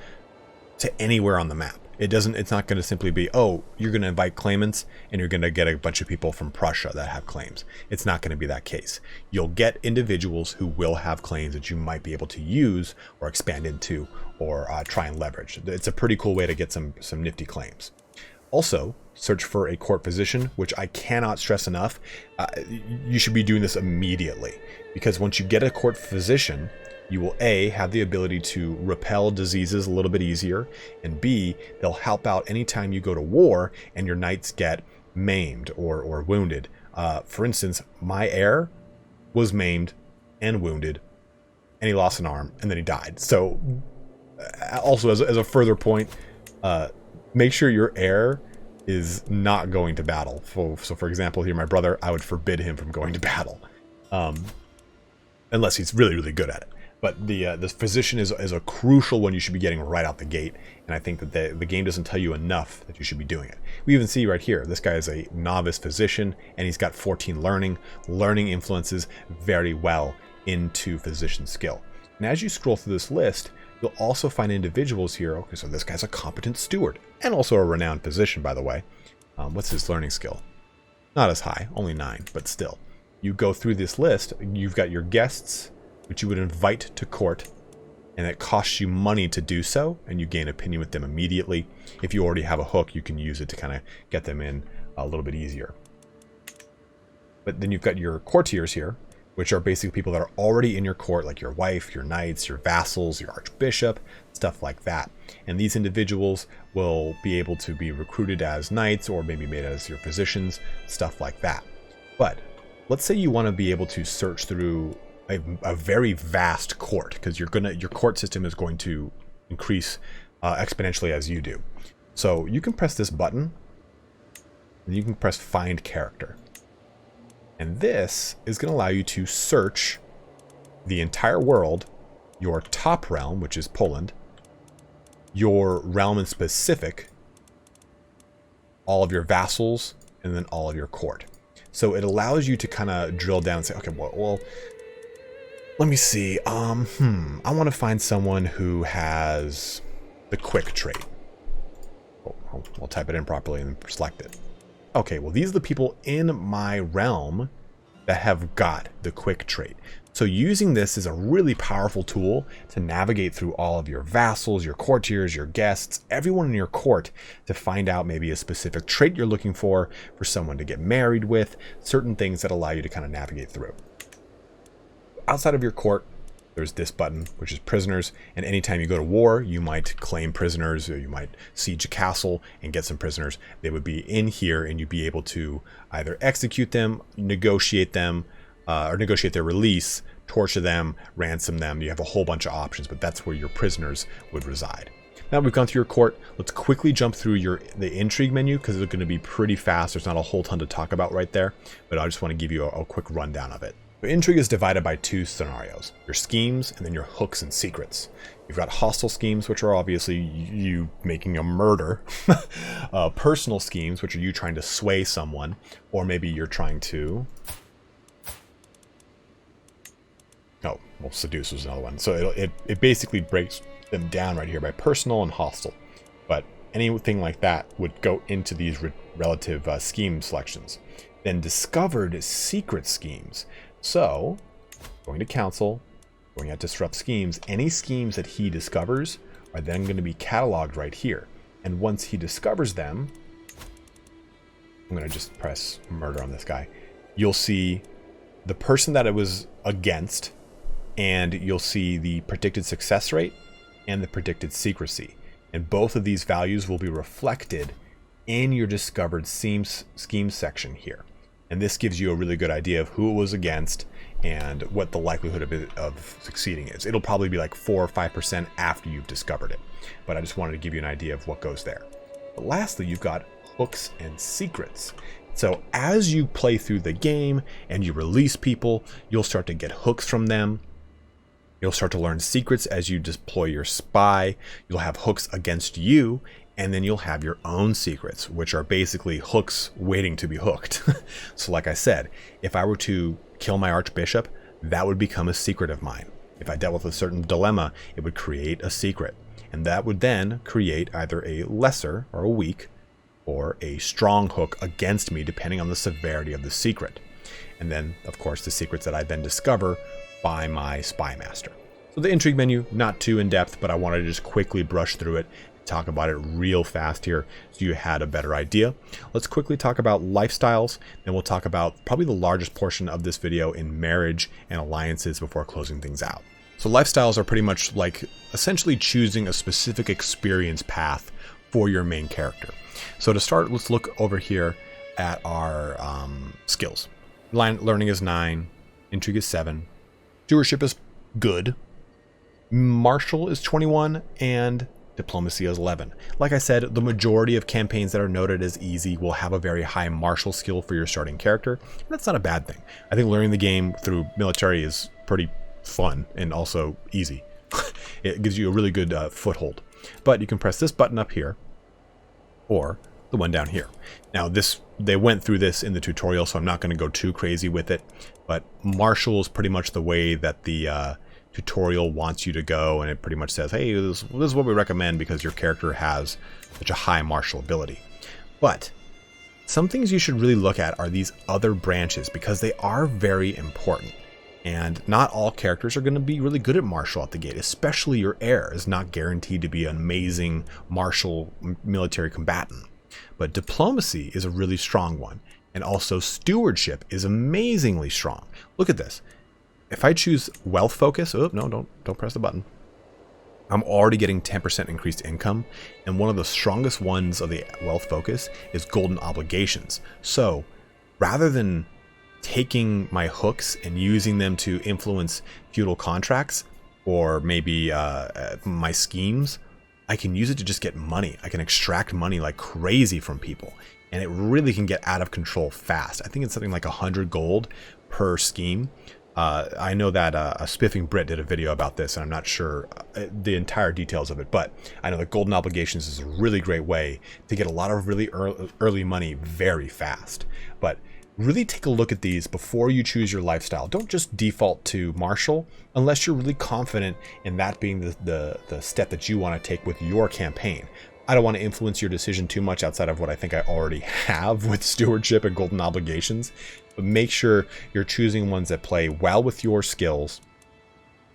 to anywhere on the map. It's not going to simply be, oh, you're going to invite claimants and you're going to get a bunch of people from Prussia that have claims. It's not going to be that case. You'll get individuals who will have claims that you might be able to use or expand into or try and leverage. It's a pretty cool way to get some nifty claims. Also, search for a court physician, which I cannot stress enough. You should be doing this immediately because once you get a court physician, you will A, have the ability to repel diseases a little bit easier, and B, they'll help out anytime you go to war and your knights get maimed or wounded. For instance, my heir was maimed and wounded, and he lost an arm, and then he died. So, also as a further point, make sure your heir is not going to battle. So for example, here my brother, I would forbid him from going to battle, unless he's really, really good at it. But the physician is a crucial one you should be getting right out the gate. And I think that the game doesn't tell you enough that you should be doing it. We even see right here, this guy is a novice physician and he's got 14 learning. Learning influences very well into physician skill. And as you scroll through this list, you'll also find individuals here. Okay, so this guy's a competent steward and also a renowned physician, by the way. What's his learning skill? Not as high, only 9, but still. You go through this list, you've got your guests, which you would invite to court, and it costs you money to do so, and you gain opinion with them immediately. If you already have a hook, you can use it to kind of get them in a little bit easier. But then you've got your courtiers here, which are basically people that are already in your court, like your wife, your knights, your vassals, your archbishop, stuff like that. And these individuals will be able to be recruited as knights or maybe made as your physicians, stuff like that. But let's say you want to be able to search through a very vast court, because your court system is going to increase exponentially as you do. So you can press this button and you can press Find Character. And this is going to allow you to search the entire world, your top realm, which is Poland, your realm in specific, all of your vassals, and then all of your court. So it allows you to kind of drill down and say, okay, well, let me see. I want to find someone who has the quick trait. Oh, I'll type it in properly and select it. Okay, well, these are the people in my realm that have got the quick trait. So using this is a really powerful tool to navigate through all of your vassals, your courtiers, your guests, everyone in your court to find out maybe a specific trait you're looking for someone to get married with, certain things that allow you to kind of navigate through. Outside of your court, there's this button, which is prisoners. And anytime you go to war, you might claim prisoners, or you might siege a castle and get some prisoners. They would be in here and you'd be able to either execute them, negotiate them, or negotiate their release, torture them, ransom them. You have a whole bunch of options, but that's where your prisoners would reside. Now we've gone through your court, let's quickly jump through the intrigue menu, because it's going to be pretty fast. There's not a whole ton to talk about right there, but I just want to give you a quick rundown of it. Intrigue is divided by 2 scenarios, your schemes and then your hooks and secrets. You've got hostile schemes, which are obviously you making a murder. Personal schemes, which are you trying to sway someone, or maybe you're trying to... Oh, well, seduce was another one. So it basically breaks them down right here by personal and hostile. But anything like that would go into these relative scheme selections. Then discovered secret schemes. So, going to council, going at disrupt schemes, any schemes that he discovers are then going to be cataloged right here. And once he discovers them, I'm going to just press murder on this guy. You'll see the person that it was against, and you'll see the predicted success rate and the predicted secrecy. And both of these values will be reflected in your discovered schemes section here. And this gives you a really good idea of who it was against and what the likelihood of succeeding is. It'll probably be like 4 or 5% after you've discovered it. But I just wanted to give you an idea of what goes there. But lastly, you've got hooks and secrets. So as you play through the game and you release people, you'll start to get hooks from them. You'll start to learn secrets as you deploy your spy. You'll have hooks against you, and then you'll have your own secrets, which are basically hooks waiting to be hooked. So like I said, if I were to kill my archbishop, that would become a secret of mine. If I dealt with a certain dilemma, it would create a secret. And that would then create either a lesser or a weak or a strong hook against me, depending on the severity of the secret. And then, of course, the secrets that I then discover by my spy master. So the intrigue menu, not too in depth, but I wanted to just quickly brush through it, talk about it real fast here so you had a better idea. Let's quickly talk about lifestyles, then we'll talk about probably the largest portion of this video in marriage and alliances before closing things out. So lifestyles are pretty much like essentially choosing a specific experience path for your main character. So to start, let's look over here at our skills. Learning is 9, intrigue is 7, stewardship is good, martial is 21, and diplomacy is 11. Like I said, the majority of campaigns that are noted as easy will have a very high martial skill for your starting character. And that's not a bad thing. I think learning the game through military is pretty fun and also easy. It gives you a really good foothold. But you can press this button up here or the one down here. Now they went through this in the tutorial, so I'm not going to go too crazy with it. But martial is pretty much the way that the tutorial wants you to go, and it pretty much says, hey, this is what we recommend because your character has such a high martial ability. But some things you should really look at are these other branches because they are very important. And not all characters are going to be really good at martial at the gate, especially your heir is not guaranteed to be an amazing martial military combatant. But diplomacy is a really strong one. And also stewardship is amazingly strong. Look at this. If I choose wealth focus, oh no, don't press the button. I'm already getting 10% increased income. And one of the strongest ones of the wealth focus is golden obligations. So rather than taking my hooks and using them to influence feudal contracts or maybe my schemes, I can use it to just get money. I can extract money like crazy from people, and it really can get out of control fast. I think it's something like 100 gold per scheme. I know that a Spiffing Brit did a video about this, and I'm not sure the entire details of it, but I know that golden obligations is a really great way to get a lot of really early money very fast. But really take a look at these before you choose your lifestyle. Don't just default to martial unless you're really confident in that being the step that you want to take with your campaign. I don't want to influence your decision too much outside of what I think I already have with stewardship and golden obligations, but make sure you're choosing ones that play well with your skills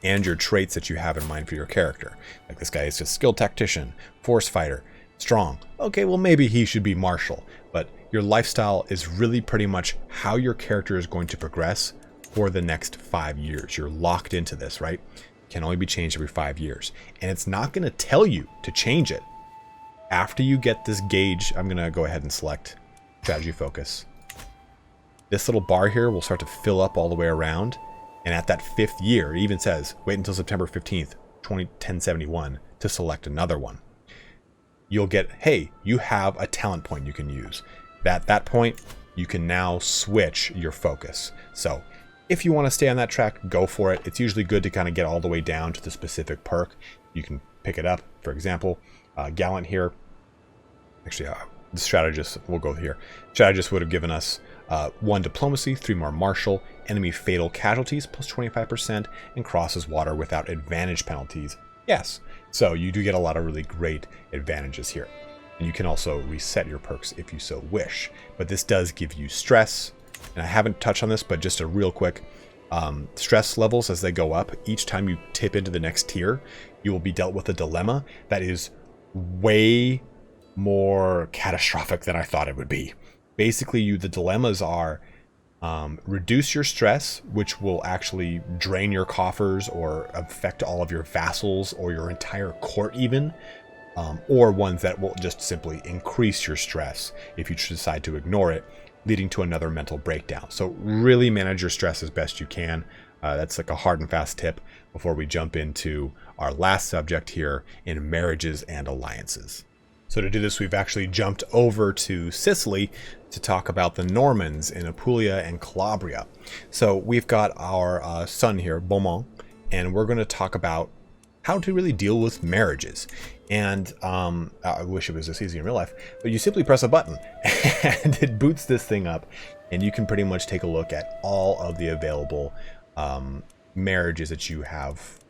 and your traits that you have in mind for your character. Like this guy is just skilled tactician, force fighter, strong. Okay, well maybe he should be martial, but your lifestyle is really pretty much how your character is going to progress for the next 5 years. You're locked into this, right? Can only be changed every 5 years. And it's not going to tell you to change it. After you get this gauge, I'm going to go ahead and select strategy focus. This little bar here will start to fill up all the way around. And at that 5th year, it even says, wait until September 15th, 1071 to select another one. You'll get, hey, you have a talent point you can use. At that point, you can now switch your focus. So if you want to stay on that track, go for it. It's usually good to kind of get all the way down to the specific perk. You can pick it up. For example, Gallant here. Actually, the strategist, we'll go here. Strategist would have given us 1 diplomacy, 3 more martial, enemy fatal casualties plus 25%, and crosses water without advantage penalties. Yes, so you do get a lot of really great advantages here. And you can also reset your perks if you so wish. But this does give you stress. And I haven't touched on this, but just a real quick, stress levels as they go up. Each time you tip into the next tier, you will be dealt with a dilemma that is way more catastrophic than I thought it would be. Basically, the dilemmas are reduce your stress, which will actually drain your coffers or affect all of your vassals or your entire court even, or ones that will just simply increase your stress if you decide to ignore it, leading to another mental breakdown. So really manage your stress as best you can. That's like a hard and fast tip before we jump into our last subject here in marriages and alliances. So to do this, we've actually jumped over to Sicily to talk about the Normans in Apulia and Calabria. So we've got our son here, Beaumont, and we're going to talk about how to really deal with marriages. And I wish it was this easy in real life, but you simply press a button and it boots this thing up, and you can pretty much take a look at all of the available marriages that you have,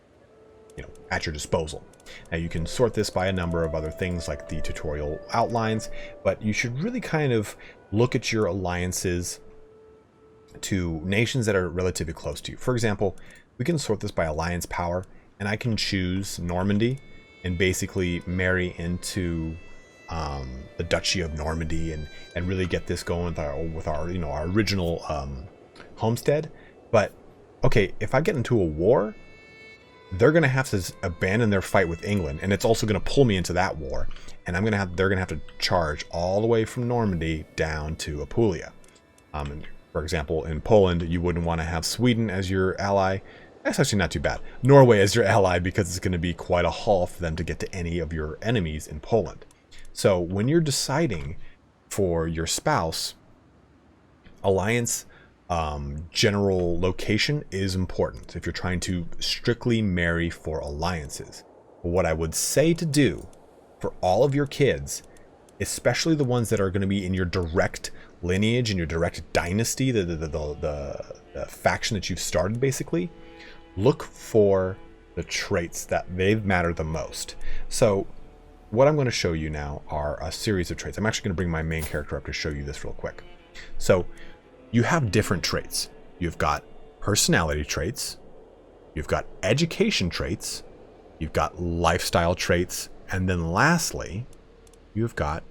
at your disposal. Now you can sort this by a number of other things like the tutorial outlines, but you should really kind of look at your alliances to nations that are relatively close to you. For example, we can sort this by alliance power, and I can choose Normandy and basically marry into the Duchy of Normandy and really get this going with our our original homestead. But okay, if I get into a war, they're going to have to abandon their fight with England, and it's also going to pull me into that war, and they're going to have to charge all the way from Normandy down to Apulia. For example, in Poland, you wouldn't want to have Sweden as your ally. That's actually not too bad. Norway as your ally, because it's going to be quite a haul for them to get to any of your enemies in Poland. So when you're deciding for your spouse, alliance general location is important if you're trying to strictly marry for alliances. But what I would say to do for all of your kids, especially the ones that are going to be in your direct lineage and your direct dynasty, the faction that you've started, basically, look for the traits that they matter the most. So what I'm going to show you now are a series of traits. I'm actually going to bring my main character up to show you this real quick. So you have different traits. You've got personality traits, you've got education traits, you've got lifestyle traits, and then lastly, you've got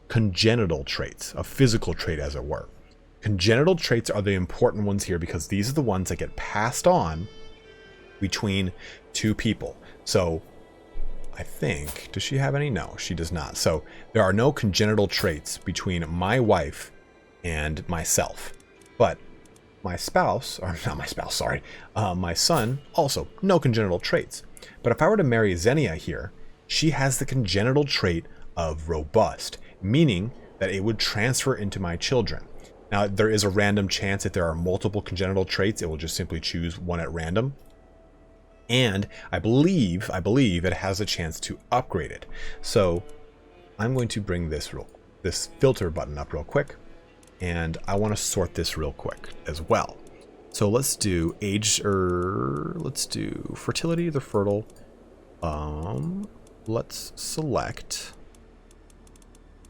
congenital traits, a physical trait as it were. Congenital traits are the important ones here because these are the ones that get passed on between two people. So I think, does she have any? No, she does not. So there are no congenital traits between my wife and myself. But my spouse, or not my spouse, sorry, my son, also no congenital traits. But if I were to marry Xenia here, she has the congenital trait of robust, meaning that it would transfer into my children. Now, there is a random chance if there are multiple congenital traits, it will just simply choose one at random. And I believe it has a chance to upgrade it. So I'm going to bring this filter button up real quick, and I want to sort this real quick as well. So let's do let's do fertility, the fertile. Let's select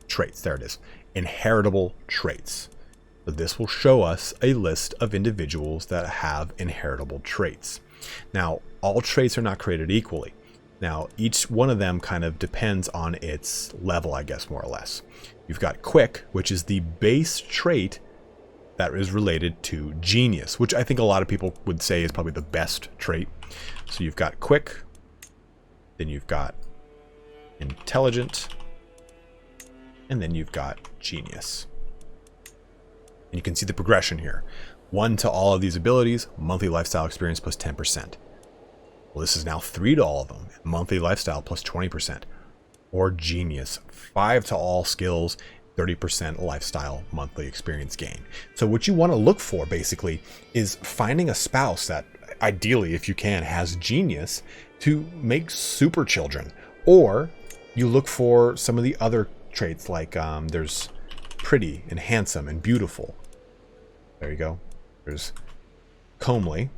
traits. There it is. Inheritable traits. So this will show us a list of individuals that have inheritable traits. Now, all traits are not created equally. Now, each one of them kind of depends on its level, I guess, more or less. You've got quick, which is the base trait that is related to genius, which I think a lot of people would say is probably the best trait. So you've got quick, then you've got intelligent, and then you've got genius. And you can see the progression here. 1 to all of these abilities, monthly lifestyle experience plus 10%. Well, this is now 3 to all of them, monthly lifestyle plus 20%. Or genius, 5 to all skills, 30% lifestyle monthly experience gain. So what you want to look for basically is finding a spouse that ideally, if you can, has genius to make super children. Or you look for some of the other traits like there's pretty and handsome and beautiful. There you go. There's comely,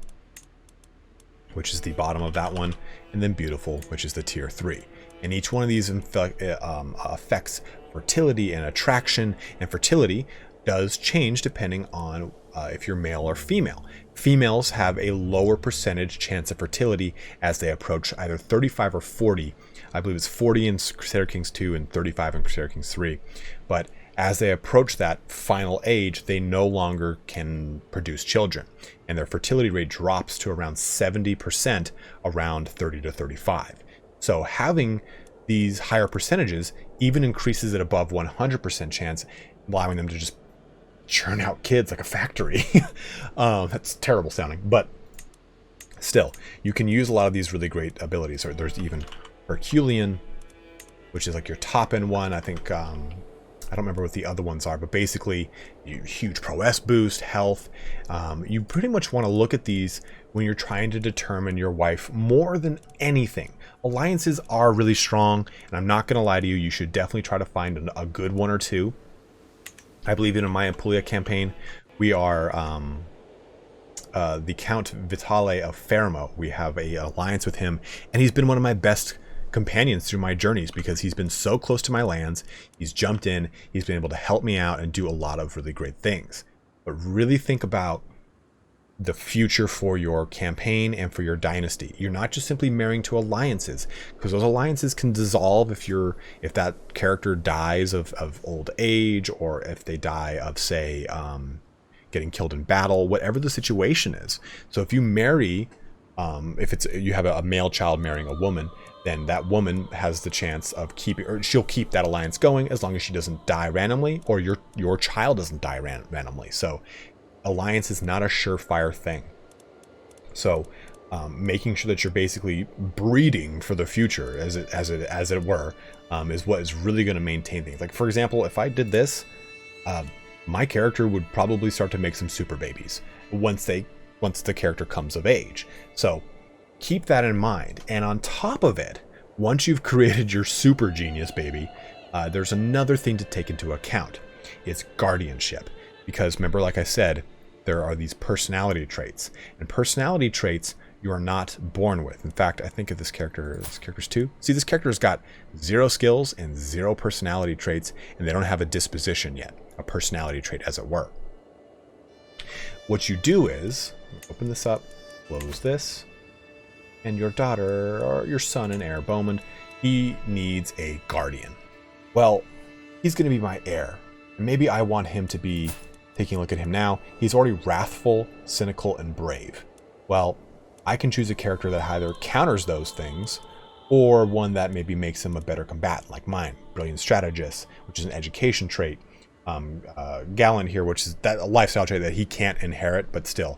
which is the bottom of that one, and then beautiful, which is the tier 3. And each one of these affects fertility and attraction, and fertility does change depending on if you're male or female. Females have a lower percentage chance of fertility as they approach either 35 or 40. I believe it's 40 in Crusader Kings 2 and 35 in Crusader Kings 3. But as they approach that final age, they no longer can produce children, and their fertility rate drops to around 70% around 30 to 35. So having these higher percentages even increases it above 100% chance, allowing them to just churn out kids like a factory. That's terrible sounding, but still, you can use a lot of these really great abilities. Or there's even Herculean, which is like your top end one. I think I don't remember what the other ones are, but basically huge prowess boost, health. You pretty much want to look at these when you're trying to determine your wife more than anything. Alliances are really strong, and I'm not going to lie to you, you should definitely try to find a good one or two. I believe in my Apulia campaign, we are the Count Vitale of Fermo. We have an alliance with him, and he's been one of my best companions through my journeys because he's been so close to my lands. He's jumped in, he's been able to help me out and do a lot of really great things. But really think about the future for your campaign and for your dynasty. You're not just simply marrying to alliances, because those alliances can dissolve if that character dies of old age, or if they die of, say, getting killed in battle, whatever the situation is. So if you marry, if you have a male child marrying a woman, then that woman has the chance of she'll keep that alliance going as long as she doesn't die randomly, or your child doesn't die randomly. So alliance is not a surefire thing. So making sure that you're basically breeding for the future, as it were, is what is really going to maintain things. Like, for example, if I did this, my character would probably start to make some super babies once the character comes of age. So keep that in mind. And on top of it, once you've created your super genius baby, there's another thing to take into account. It's guardianship. Because remember, like I said, there are these personality traits. And personality traits you are not born with. In fact, I think of this character's 2. See, this character's got 0 skills and 0 personality traits, and they don't have a disposition yet, a personality trait, as it were. What you do is, open this up, close this, and your daughter, or your son and heir, Bowman, he needs a guardian. Well, he's going to be my heir, and maybe I want him to be, taking a look at him now, he's already wrathful, cynical, and brave. Well, I can choose a character that either counters those things, or one that maybe makes him a better combatant, like mine, Brilliant Strategist, which is an education trait. Gallant here, which is a lifestyle trait that he can't inherit, but still.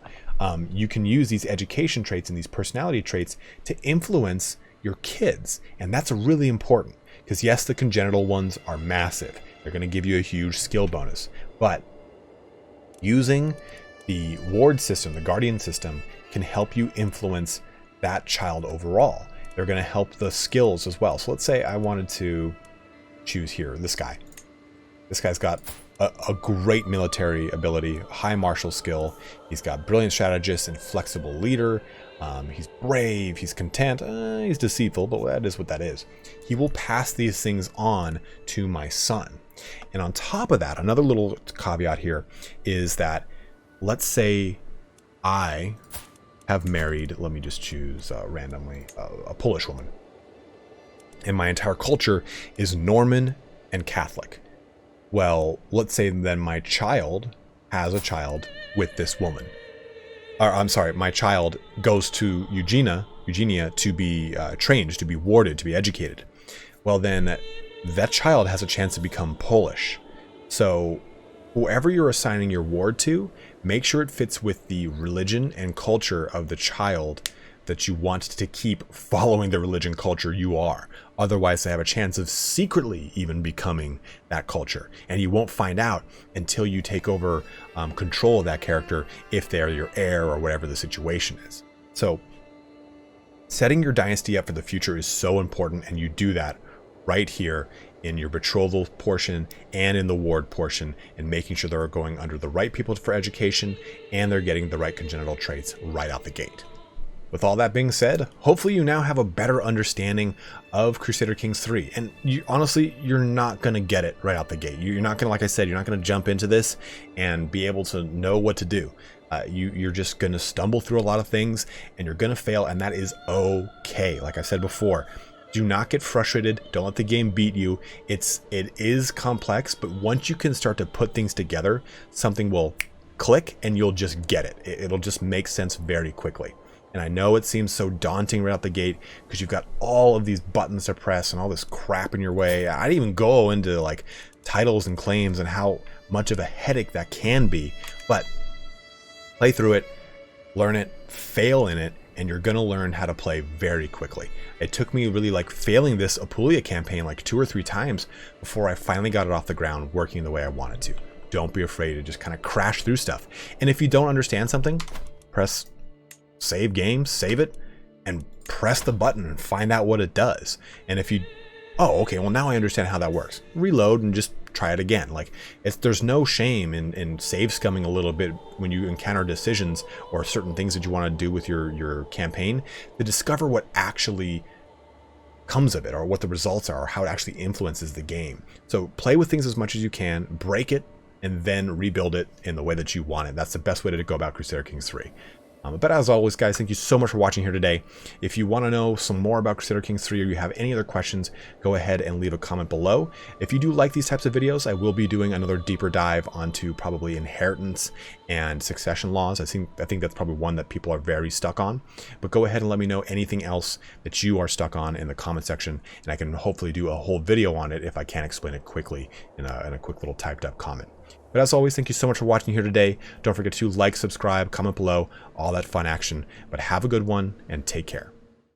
You can use these education traits and these personality traits to influence your kids, and that's really important, because yes, the congenital ones are massive. They're going to give you a huge skill bonus, but using the ward system, the guardian system, can help you influence that child overall. They're going to help the skills as well. So let's say I wanted to choose here this guy. This guy's got a great military ability, high martial skill. He's got brilliant strategist and flexible leader. He's brave, he's content, he's deceitful, but that is what that is. He will pass these things on to my son. And on top of that, another little caveat here is that, let's say I have married, let me just choose randomly, a Polish woman. And my entire culture is Norman and Catholic. Well, let's say then my child has a child with this woman. Or, I'm sorry, my child goes to Eugenia to be trained, to be warded, to be educated. Well, then that child has a chance to become Polish. So whoever you're assigning your ward to, make sure it fits with the religion and culture of the child that you want to keep following the religion culture you are. Otherwise, they have a chance of secretly even becoming that culture. And you won't find out until you take over control of that character, if they're your heir or whatever the situation is. So setting your dynasty up for the future is so important, and you do that right here in your betrothal portion and in the ward portion, and making sure they're going under the right people for education and they're getting the right congenital traits right out the gate. with all that being said, hopefully you now have a better understanding of Crusader Kings 3. And honestly, you're not going to get it right out the gate. You're not going to, like I said, you're not going to jump into this and be able to know what to do. You're just going to stumble through a lot of things and you're going to fail, and that is okay. Like I said before, do not get frustrated. Don't let the game beat you. It is complex, but once you can start to put things together, something will click and you'll just get it. It'll just make sense very quickly. And I know it seems so daunting right out the gate because you've got all of these buttons to press and all this crap in your way. I didn't even go into like titles and claims and how much of a headache that can be, but play through it, learn it, fail in it, and you're going to learn how to play very quickly. It took me really like failing this Apulia campaign like 2 or 3 times before I finally got it off the ground working the way I wanted to. Don't be afraid to just kind of crash through stuff. And if you don't understand something, press save game, save it, and press the button and find out what it does. And if you, oh, okay, well now I understand how that works. Reload and just try it again. Like, there's no shame in save scumming a little bit when you encounter decisions or certain things that you want to do with your campaign to discover what actually comes of it, or what the results are, or how it actually influences the game. So play with things as much as you can, break it, and then rebuild it in the way that you want it. That's the best way to go about Crusader Kings 3. But as always, guys, thank you so much for watching here today. If you want to know some more about Crusader Kings 3 or you have any other questions, go ahead and leave a comment below. If you do like these types of videos, I will be doing another deeper dive onto probably inheritance and succession laws. I think that's probably one that people are very stuck on. But go ahead and let me know anything else that you are stuck on in the comment section, and I can hopefully do a whole video on it if I can't explain it quickly in a quick little typed up comment. But as always, thank you so much for watching here today. Don't forget to like, subscribe, comment below, all that fun action. But have a good one and take care.